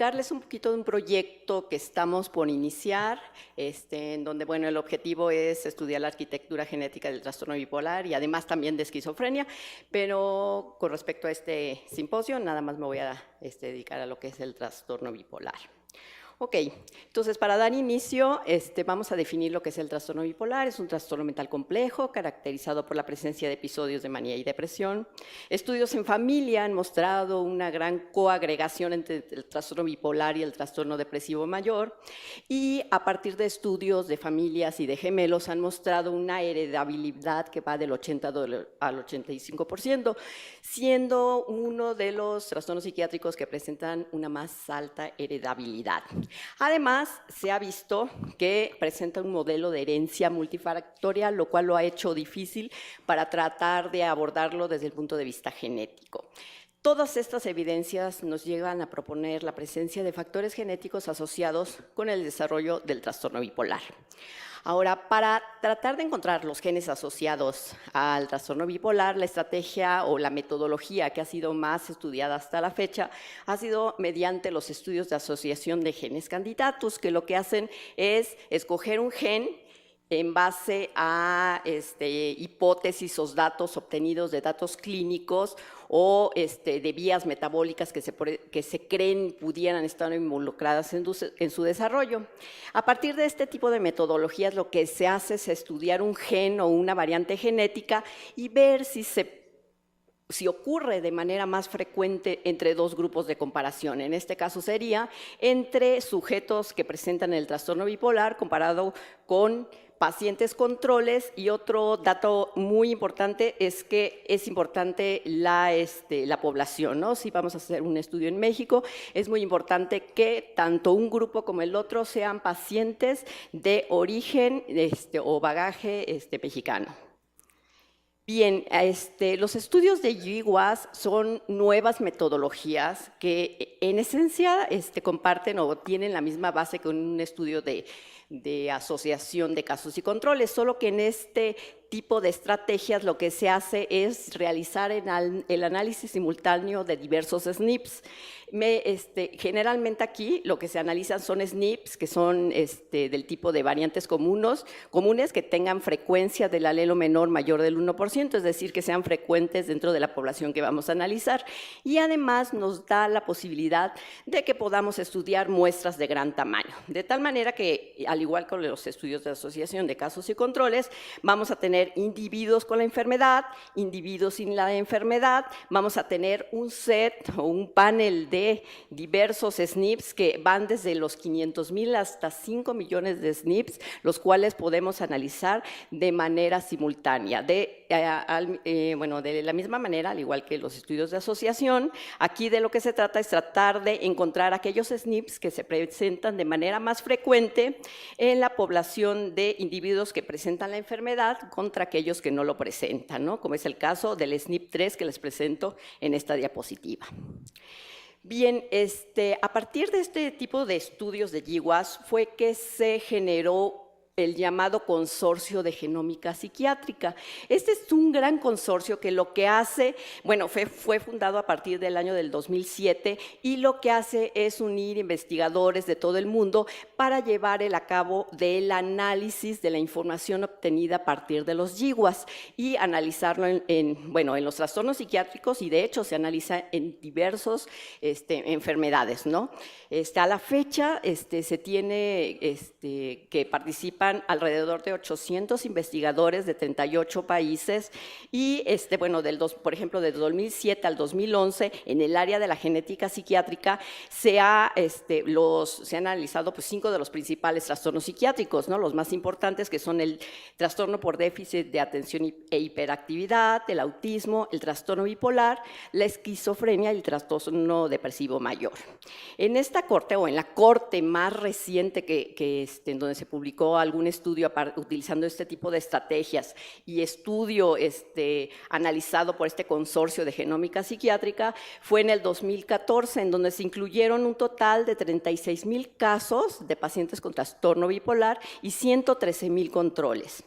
platicarles un poquito de un proyecto que estamos por iniciar, en donde, bueno, el objetivo es estudiar la arquitectura genética del trastorno bipolar y además también de esquizofrenia, pero con respecto a este simposio, nada más me voy a dedicar a lo que es el trastorno bipolar. Ok, entonces para dar inicio vamos a definir lo que es el trastorno bipolar. Es un trastorno mental complejo caracterizado por la presencia de episodios de manía y depresión. Estudios en familia han mostrado una gran coagregación entre el trastorno bipolar y el trastorno depresivo mayor, y a partir de estudios de familias y de gemelos han mostrado una heredabilidad que va del 80 al 85%, siendo uno de los trastornos psiquiátricos que presentan una más alta heredabilidad. Además, se ha visto que presenta un modelo de herencia multifactorial, lo cual lo ha hecho difícil para tratar de abordarlo desde el punto de vista genético. Todas estas evidencias nos llevan a proponer la presencia de factores genéticos asociados con el desarrollo del trastorno bipolar. Ahora, para tratar de encontrar los genes asociados al trastorno bipolar, la estrategia o la metodología que ha sido más estudiada hasta la fecha ha sido mediante los estudios de asociación de genes candidatos, que lo que hacen es escoger un gen en base a hipótesis o datos obtenidos de datos clínicos o de vías metabólicas que se creen pudieran estar involucradas en su desarrollo. A partir de este tipo de metodologías, lo que se hace es estudiar un gen o una variante genética y ver si ocurre de manera más frecuente entre dos grupos de comparación. En este caso sería entre sujetos que presentan el trastorno bipolar comparado con pacientes controles, y otro dato muy importante es que es importante la población, ¿no? Si vamos a hacer un estudio en México, es muy importante que tanto un grupo como el otro sean pacientes de origen o bagaje mexicano. Bien, los estudios de GWAS son nuevas metodologías que en esencia comparten o tienen la misma base que un estudio de asociación de casos y controles, solo que en este tipo de estrategias lo que se hace es realizar el análisis simultáneo de diversos SNPs. Generalmente aquí lo que se analizan son SNPs que son del tipo de variantes comunes que tengan frecuencia del alelo menor mayor del 1%, es decir, que sean frecuentes dentro de la población que vamos a analizar, y además nos da la posibilidad de que podamos estudiar muestras de gran tamaño, de tal manera que, al igual que los estudios de asociación de casos y controles, vamos a tener individuos con la enfermedad, individuos sin la enfermedad, vamos a tener un set o un panel de diversos SNPs que van desde los 500,000 hasta 5 millones de SNPs, los cuales podemos analizar de manera simultánea. De la misma manera, al igual que los estudios de asociación, aquí de lo que se trata es tratar de encontrar aquellos SNPs que se presentan de manera más frecuente en la población de individuos que presentan la enfermedad contra aquellos que no lo presentan, ¿no? Como es el caso del SNP3 que les presento en esta diapositiva. Bien, a partir de este tipo de estudios de GWAS fue que se generó el llamado Consorcio de Genómica Psiquiátrica. Este es un gran consorcio que lo que hace, bueno, fue fundado a partir del año del 2007, y lo que hace es unir investigadores de todo el mundo para llevar a cabo el análisis de la información obtenida a partir de los GWAS y analizarlo en los trastornos psiquiátricos, y de hecho se analiza en diversas enfermedades, ¿no? A la fecha se tiene que participan alrededor de 800 investigadores de 38 países, y por ejemplo, de 2007 al 2011, en el área de la genética psiquiátrica se han analizado 5 de los principales trastornos psiquiátricos, ¿no? Los más importantes, que son el trastorno por déficit de atención e hiperactividad, el autismo, el trastorno bipolar, la esquizofrenia y el trastorno depresivo mayor. En esta corte, o en la corte más reciente en donde se publicó algo algún estudio utilizando este tipo de estrategias y estudio analizado por este consorcio de genómica psiquiátrica fue en el 2014, en donde se incluyeron un total de 36,000 casos de pacientes con trastorno bipolar y 113,000 controles.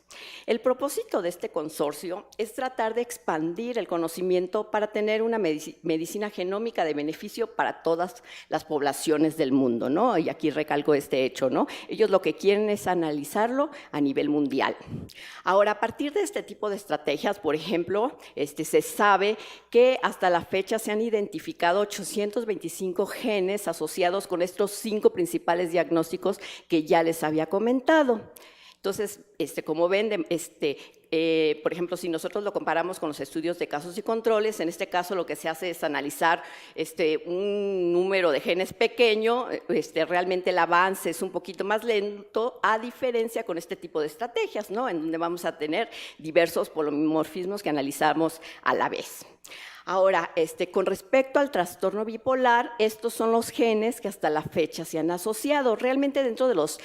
El propósito de este consorcio es tratar de expandir el conocimiento para tener una medicina genómica de beneficio para todas las poblaciones del mundo, ¿no? Y aquí recalco este hecho, ¿no? Ellos lo que quieren es analizarlo a nivel mundial. Ahora, a partir de este tipo de estrategias, por ejemplo, se sabe que hasta la fecha se han identificado 825 genes asociados con estos 5 principales diagnósticos que ya les había comentado. Entonces, como ven, por ejemplo, si nosotros lo comparamos con los estudios de casos y controles, en este caso lo que se hace es analizar un número de genes pequeño, realmente el avance es un poquito más lento, a diferencia con este tipo de estrategias, ¿no? En donde vamos a tener diversos polimorfismos que analizamos a la vez. Ahora, con respecto al trastorno bipolar, estos son los genes que hasta la fecha se han asociado. Realmente dentro de los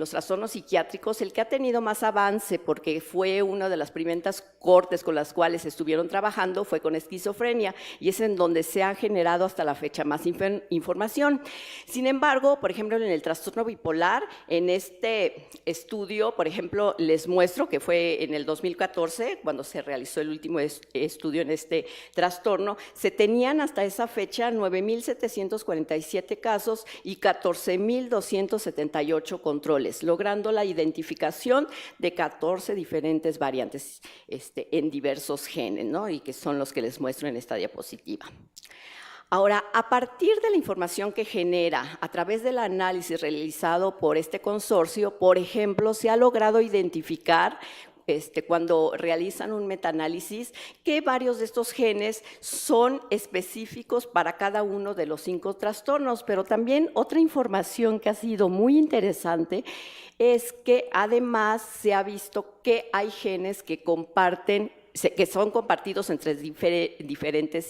trastornos psiquiátricos, el que ha tenido más avance, porque fue una de las primeras cortes con las cuales estuvieron trabajando, fue con esquizofrenia, y es en donde se ha generado hasta la fecha más información. Sin embargo, por ejemplo, en el trastorno bipolar, en este estudio, por ejemplo, les muestro que fue en el 2014, cuando se realizó el último estudio en este trastorno, se tenían hasta esa fecha 9,747 casos y 14,278 controles, logrando la identificación de 14 diferentes variantes en diversos genes, ¿no? Y que son los que les muestro en esta diapositiva. Ahora, a partir de la información que genera a través del análisis realizado por este consorcio, por ejemplo, se ha logrado identificar cuando realizan un metaanálisis, que varios de estos genes son específicos para cada uno de los 5 trastornos, pero también otra información que ha sido muy interesante es que además se ha visto que hay genes que son compartidos entre diferentes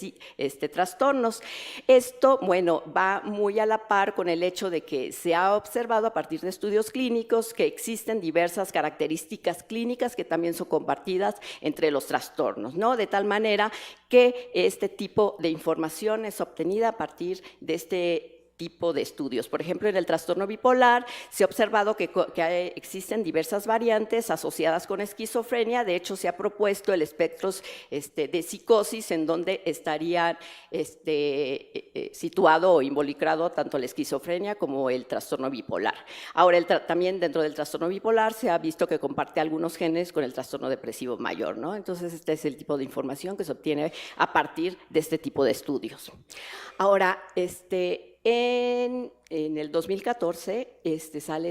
trastornos. Esto, bueno, va muy a la par con el hecho de que se ha observado a partir de estudios clínicos que existen diversas características clínicas que también son compartidas entre los trastornos, ¿no? De tal manera que este tipo de información es obtenida a partir de este tipo de estudios. Por ejemplo, en el trastorno bipolar se ha observado que existen diversas variantes asociadas con esquizofrenia. De hecho, se ha propuesto el espectro de psicosis en donde estarían situado o involucrado tanto la esquizofrenia como el trastorno bipolar. Ahora, también dentro del trastorno bipolar se ha visto que comparte algunos genes con el trastorno depresivo mayor, ¿no? Entonces, este es el tipo de información que se obtiene a partir de este tipo de estudios. Ahora, en el 2014 sale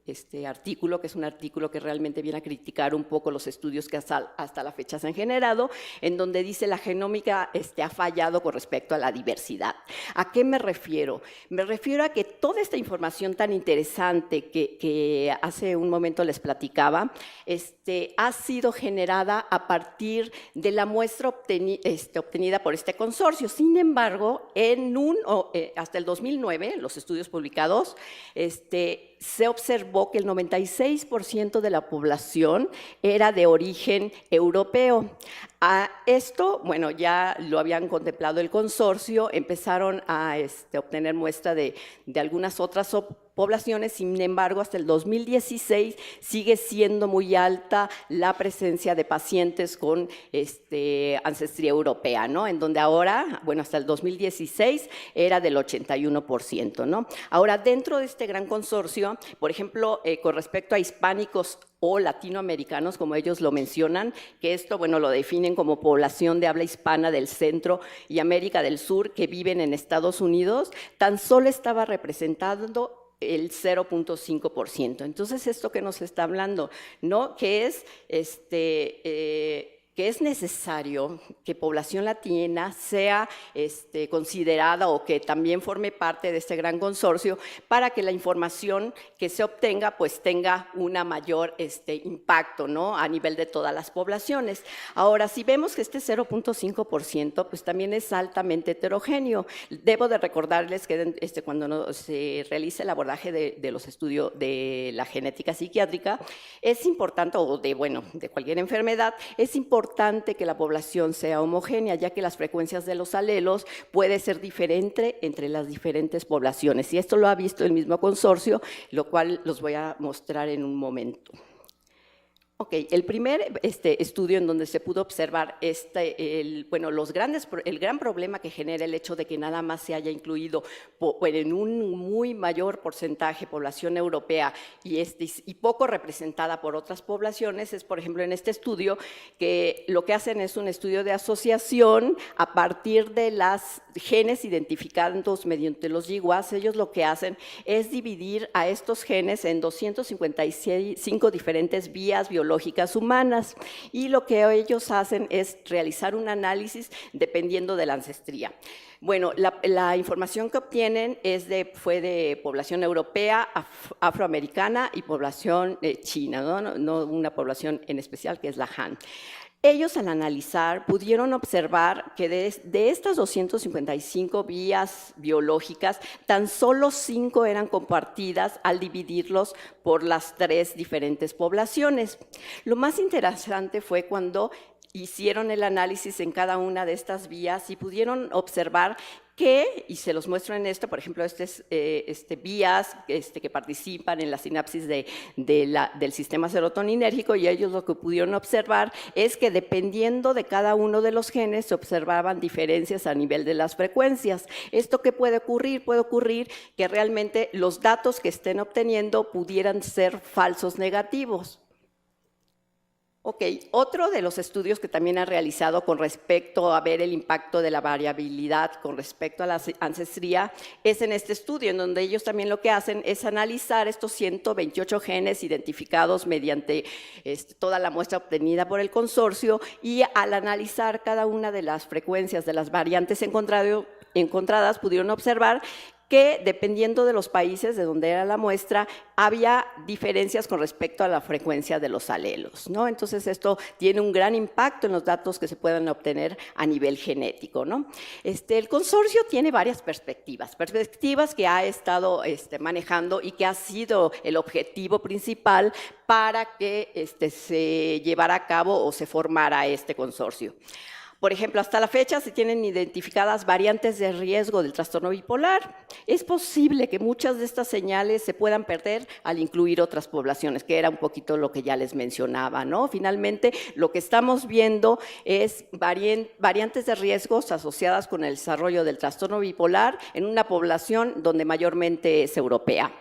este artículo, que es un artículo que realmente viene a criticar un poco los estudios que hasta la fecha se han generado, en donde dice la genómica ha fallado con respecto a la diversidad. ¿A qué me refiero? Me refiero a que toda esta información tan interesante que hace un momento les platicaba, ha sido generada a partir de la muestra obtenida por este consorcio. Sin embargo, hasta el 2009, los estudios publicados, se observó que el 96% de la población era de origen europeo. A esto, bueno, ya lo habían contemplado el consorcio, empezaron a obtener muestra de algunas otras poblaciones. Sin embargo, hasta el 2016 sigue siendo muy alta la presencia de pacientes con ancestría europea, ¿no? En donde ahora, bueno, hasta el 2016 era del 81%, ¿no? Ahora, dentro de este gran consorcio, por ejemplo, con respecto a hispánicos o latinoamericanos, como ellos lo mencionan, que esto, bueno, lo definen como población de habla hispana del centro y América del Sur que viven en Estados Unidos, tan solo estaba representando el 0,5%. Entonces, ¿esto qué nos está hablando? ¿No? Que es que es necesario que población latina sea considerada o que también forme parte de este gran consorcio para que la información que se obtenga pues tenga una mayor impacto, ¿no?, a nivel de todas las poblaciones. Ahora, si vemos que este 0.5% pues también es altamente heterogéneo. Debo de recordarles que cuando se realiza el abordaje de los estudios de la genética psiquiátrica, es importante, o de cualquier enfermedad, es importante que la población sea homogénea, ya que las frecuencias de los alelos puede ser diferente entre las diferentes poblaciones. Y esto lo ha visto el mismo consorcio, lo cual los voy a mostrar en un momento. Ok, el primer estudio en donde se pudo observar el gran problema que genera el hecho de que nada más se haya incluido en un muy mayor porcentaje población europea y poco representada por otras poblaciones es, por ejemplo, en este estudio, que lo que hacen es un estudio de asociación a partir de las genes identificados mediante los GWAS. Ellos lo que hacen es dividir a estos genes en 255 diferentes vías biológicas humanas, y lo que ellos hacen es realizar un análisis dependiendo de la ancestría. Bueno, la información que obtienen fue de población europea, afroamericana y población china, no una población en especial que es la Han. Ellos, al analizar, pudieron observar que de estas 255 vías biológicas, tan solo 5 eran compartidas al dividirlos por las 3 diferentes poblaciones. Lo más interesante fue cuando hicieron el análisis en cada una de estas vías y pudieron observar que, y se los muestro en esto, por ejemplo, vías que participan en la sinapsis del sistema serotoninérgico, y ellos lo que pudieron observar es que dependiendo de cada uno de los genes se observaban diferencias a nivel de las frecuencias. ¿Esto qué puede ocurrir? Puede ocurrir que realmente los datos que estén obteniendo pudieran ser falsos negativos. Ok, otro de los estudios que también han realizado con respecto a ver el impacto de la variabilidad con respecto a la ancestría es en este estudio, en donde ellos también lo que hacen es analizar estos 128 genes identificados mediante toda la muestra obtenida por el consorcio, y al analizar cada una de las frecuencias de las variantes encontradas pudieron observar que dependiendo de los países de donde era la muestra, había diferencias con respecto a la frecuencia de los alelos, ¿no? Entonces, esto tiene un gran impacto en los datos que se puedan obtener a nivel genético, ¿no? El consorcio tiene varias perspectivas que ha estado manejando y que ha sido el objetivo principal para que se llevara a cabo o se formara este consorcio. Por ejemplo, hasta la fecha se tienen identificadas variantes de riesgo del trastorno bipolar. Es posible que muchas de estas señales se puedan perder al incluir otras poblaciones, que era un poquito lo que ya les mencionaba, ¿no? Finalmente, lo que estamos viendo es variantes de riesgos asociadas con el desarrollo del trastorno bipolar en una población donde mayormente es europea.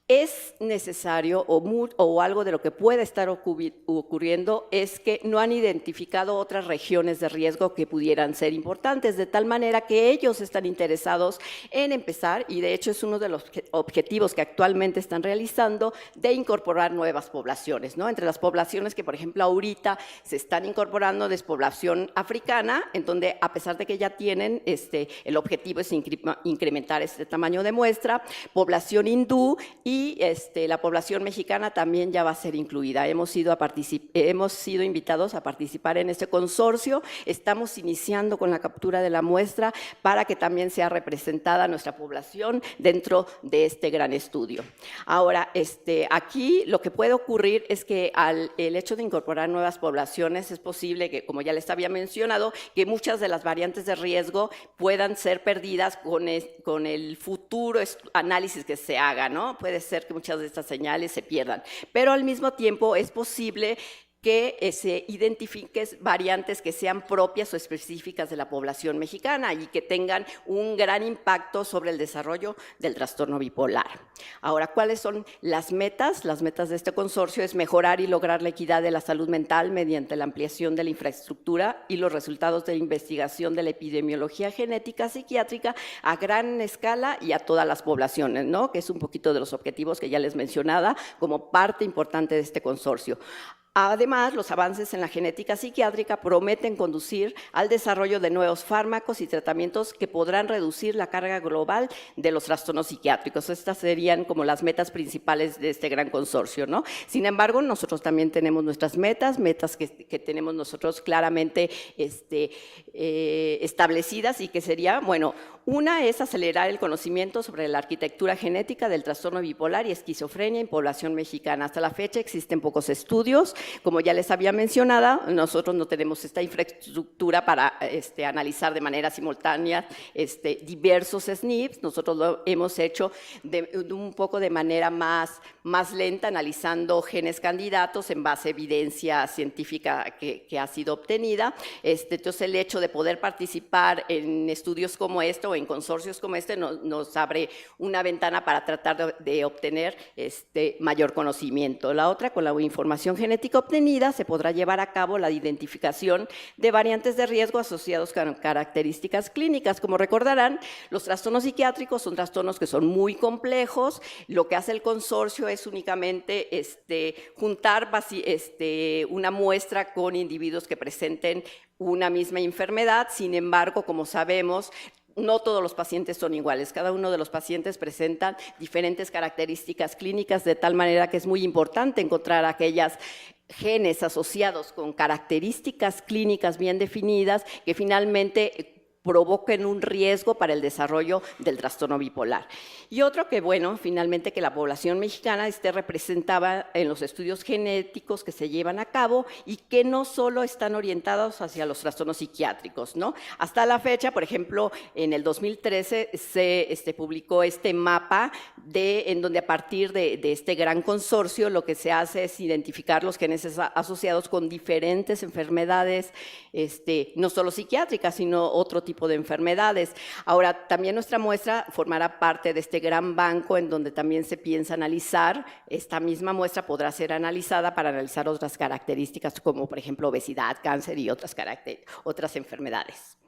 Es necesario, o algo de lo que puede estar ocurriendo, es que no han identificado otras regiones de riesgo que pudieran ser importantes, de tal manera que ellos están interesados en empezar, y de hecho es uno de los objetivos que actualmente están realizando, de incorporar nuevas poblaciones, ¿no? Entre las poblaciones que, por ejemplo, ahorita se están incorporando es población africana, en donde, a pesar de que ya tienen, el objetivo es incrementar este tamaño de muestra, población hindú, y la población mexicana también ya va a ser incluida. Hemos sido invitados a participar en este consorcio. Estamos iniciando con la captura de la muestra para que también sea representada nuestra población dentro de este gran estudio. Ahora, aquí lo que puede ocurrir es que el hecho de incorporar nuevas poblaciones es posible que, como ya les había mencionado, que muchas de las variantes de riesgo puedan ser perdidas con el futuro análisis que se haga, ¿no? Puede ser que muchas de estas señales se pierdan, pero al mismo tiempo es posible que se identifiquen variantes que sean propias o específicas de la población mexicana y que tengan un gran impacto sobre el desarrollo del trastorno bipolar. Ahora, ¿cuáles son las metas? Las metas de este consorcio es mejorar y lograr la equidad de la salud mental mediante la ampliación de la infraestructura y los resultados de la investigación de la epidemiología genética psiquiátrica a gran escala y a todas las poblaciones, ¿no? Que es un poquito de los objetivos que ya les mencionaba como parte importante de este consorcio. Además, los avances en la genética psiquiátrica prometen conducir al desarrollo de nuevos fármacos y tratamientos que podrán reducir la carga global de los trastornos psiquiátricos. Estas serían como las metas principales de este gran consorcio, ¿no? Sin embargo, nosotros también tenemos nuestras metas que tenemos nosotros claramente establecidas y que sería, bueno, una es acelerar el conocimiento sobre la arquitectura genética del trastorno bipolar y esquizofrenia en población mexicana. Hasta la fecha existen pocos estudios. Como ya les había mencionado, nosotros no tenemos esta infraestructura para analizar de manera simultánea diversos SNPs. Nosotros lo hemos hecho un poco de manera más lenta, analizando genes candidatos en base a evidencia científica que ha sido obtenida. Entonces, el hecho de poder participar en estudios como este o en consorcios como este nos abre una ventana para tratar de obtener mayor conocimiento. La otra, con la información genética obtenida, se podrá llevar a cabo la identificación de variantes de riesgo asociados con características clínicas. Como recordarán, los trastornos psiquiátricos son trastornos que son muy complejos. Lo que hace el consorcio es únicamente juntar una muestra con individuos que presenten una misma enfermedad. Sin embargo, como sabemos, no todos los pacientes son iguales, cada uno de los pacientes presentan diferentes características clínicas, de tal manera que es muy importante encontrar aquellas genes asociados con características clínicas bien definidas que finalmente provoquen un riesgo para el desarrollo del trastorno bipolar. Y otro que, bueno, finalmente que la población mexicana esté representada en los estudios genéticos que se llevan a cabo y que no solo están orientados hacia los trastornos psiquiátricos, ¿no? Hasta la fecha, por ejemplo, en el 2013 se publicó este mapa en donde a partir de este gran consorcio lo que se hace es identificar los genes asociados con diferentes enfermedades, no solo psiquiátricas, sino otro tipo de enfermedades. Ahora, también nuestra muestra formará parte de este gran banco en donde también se piensa analizar. Esta misma muestra podrá ser analizada para analizar otras características como, por ejemplo, obesidad, cáncer y otras enfermedades.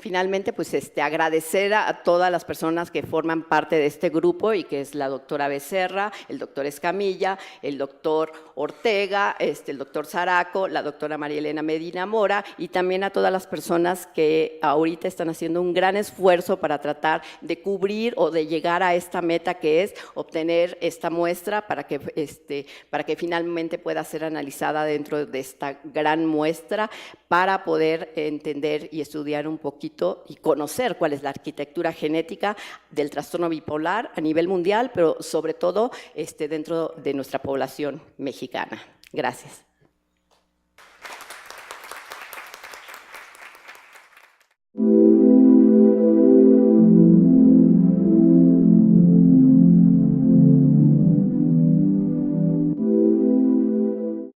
Finalmente, pues agradecer a todas las personas que forman parte de este grupo y que es la doctora Becerra, el doctor Escamilla, el doctor Ortega, el doctor Zaraco, la doctora María Elena Medina Mora y también a todas las personas que ahorita están haciendo un gran esfuerzo para tratar de cubrir o de llegar a esta meta que es obtener esta muestra para que finalmente pueda ser analizada dentro de esta gran muestra para poder entender y estudiar un poquito y conocer cuál es la arquitectura genética del trastorno bipolar a nivel mundial, pero sobre todo dentro de nuestra población mexicana. Gracias.